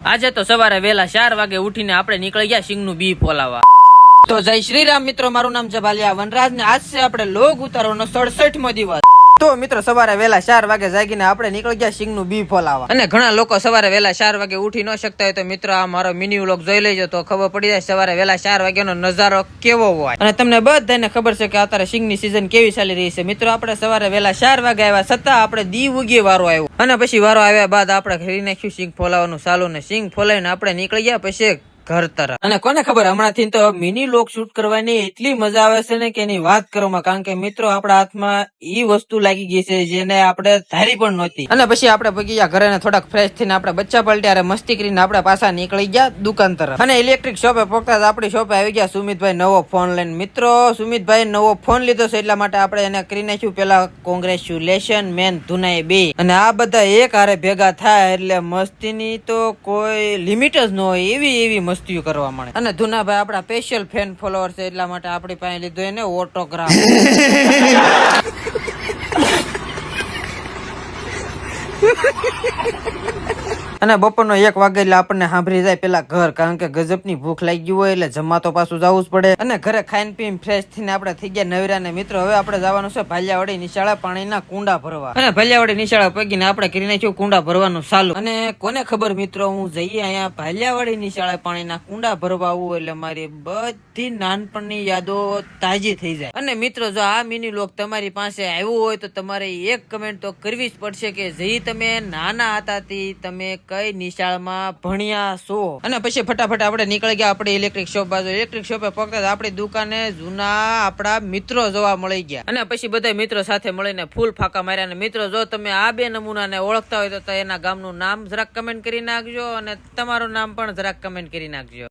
આજે તો સવારે વહેલા 4 વાગે ઉઠીને આપણે નીકળી ગયા સિંગ નું બી ફોલાવા. તો જય શ્રી રામ મિત્રો, મારું નામ છે ભાલિયા વનરાજ ને આજ છે આપણે લોગ ઉતારવાનો 67મો દિવસ. તો મિત્રો સવારે વહેલા 4 વાગે જાગીને આપણે નીકળી ગયા સિંગ નું બી ફોલાવા. અને ઘણા લોકો સવારે વહેલા 4 વાગે ઉઠી ન શકતા હોય તો મિત્રો આ મારો મિની વ્લોગ જોઈ લેજો તો ખબર પડી જાય સવારે વહેલા 4 વાગ્યાનો નજારો કેવો હોય. અને તમને બધાને ખબર છે કે અત્યારે સિંગ ની સીઝન કેવી ચાલી રહી છે. મિત્રો આપણે સવારે વહેલા 4 વાગે આવ્યા છતાં આપણે દી ઉગી વારો આવ્યો અને પછી વારો આવ્યા બાદ આપણે ઘરી નાખ્યું સિંગ ફોલાવાનું ચાલુ ને સિંગ ફોલાવીને આપણે નીકળી ગયા પછી ઘર તરફ. અને કોને ખબર હમણાંથી તો મિની લોક શૂટ કરવાની એટલી મજા આવે છે ને કે એની વાત કરવામાં, કારણ કે મિત્રો આપણા હાથમાં ઈ વસ્તુ લાગી ગઈ છે જેને આપણે ધારી પણ નહોતી. અને પછી આપણે પગી ગયા ઘરે ને થોડાક ફ્રેશ થઈને આપણે બચ્ચા પલટ્યા મસ્તી કરીને આપણે પાછા નીકળી ગયા દુકાન તરફ. અને ઇલેક્ટ્રિક શોપે પહોંચતા આપણી શોપે આવી ગયા સુમિતભાઈ નવો ફોન લઈને. મિત્રો સુમિતભાઈ નવો ફોન લીધો છે એટલા માટે આપણે એને કરી નાખ્યું પેલા કોંગ્રેચ્યુલેશન મેન ધુનાએ બે. અને આ બધા એક હારે ભેગા થાય એટલે મસ્તીની તો કોઈ લિમિટ જ ન હોય એવી મસ્તીઓ કરવા મળે. અને ધુનાભાઈ આપણા સ્પેશિયલ ફેન ફોલોઅર છે એટલા માટે આપણી પાસે લીધો એને ઓટોગ્રાફ. અને બપોરનો 1 વાગે એટલે આપણને સાંભળી જાય પેલા ઘર, કારણ કે ગજબની ભૂખ લાગી હોય એટલે જમવા તો પાછું જવું જ પડે. અને ઘરે ખાઈને પીને ફ્રેશ થઈને આપણે થઈ ગયા નવરા ને મિત્રો હવે આપણે જવાનું છે ભાલિયાવાડી નિશાળા પાણીના કુંડા ભરવા. અને ભાલિયાવાડી નિશાળા પગીને આપણે કરી નાખ્યું કુંડા ભરવાનું ચાલુ. અને કોને ખબર મિત્રો હું જઈએ અહીંયા ભાલિયાવાડી નિશાળા પાણીના કુંડા ભરવા આવું એટલે મારી બધી નાનપણની યાદો તાજી થઈ જાય. અને મિત્રો જો આ મિની વ્લોગ તમારી પાસે આવ્યું હોય તો તમારે એક કમેન્ટ તો કરવી જ પડશે કે જઈ તમે નાના હતા તમે કઈ નિશાળમાં ભણ્યા છો. અને પછી ફટાફટ આપણે નીકળી ગયા આપણે ઇલેક્ટ્રિક શોપ બાજુ. ઇલેક્ટ્રિક શોપે પહોંચતા આપણી દુકાને જૂના આપણા મિત્રો જોવા મળી ગયા. અને પછી બધા મિત્રો સાથે મળીને ફૂલ ફાકા માર્યા. અને મિત્રો જો તમે આ બે નમૂનાને ઓળખતા હોય તો એના ગામનું નામ જરાક કમેન્ટ કરી નાખજો અને તમારું નામ પણ જરાક કમેન્ટ કરી નાખજો.